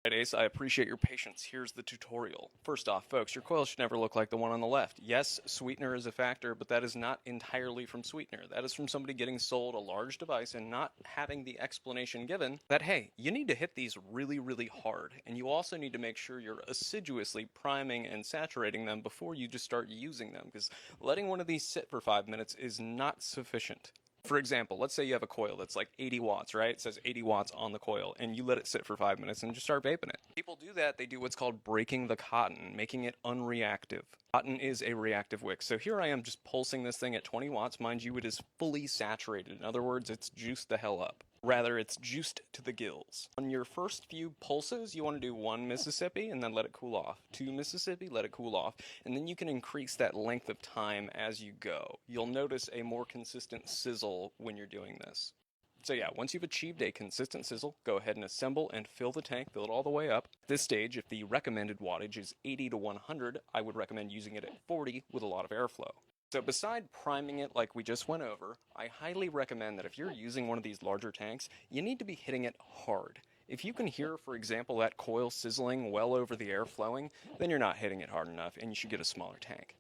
Right, Ace, I appreciate your patience. Here's the tutorial. First off, folks, your coil should never look like the one on the left. Yes, sweetener is a factor, but that is not entirely from sweetener. That is from somebody getting sold a large device and not having the explanation given that, hey, you need to hit these really, really hard, and you also need to make sure you're assiduously priming and saturating them before you just start using them, because letting one of these sit for 5 minutes is not sufficient. For example, let's say you have a coil that's like 80 watts, right? It says 80 watts on the coil, and you let it sit for 5 minutes and just start vaping it. People do that, they do what's called breaking the cotton, making it unreactive. Cotton is a reactive wick. So here I am just pulsing this thing at 20 watts. Mind you, it is fully saturated. In other words, it's juiced the hell up. Rather, it's juiced to the gills. On your first few pulses, you want to do 1 Mississippi and then let it cool off. 2 Mississippi, let it cool off. And then you can increase that length of time as you go. You'll notice a more consistent sizzle when you're doing this. So yeah, once you've achieved a consistent sizzle, go ahead and assemble and fill the tank, fill it all the way up. At this stage, if the recommended wattage is 80 to 100, I would recommend using it at 40 with a lot of airflow. So beside priming it like we just went over, I highly recommend that if you're using one of these larger tanks, you need to be hitting it hard. If you can hear, for example, that coil sizzling well over the air flowing, then you're not hitting it hard enough and you should get a smaller tank.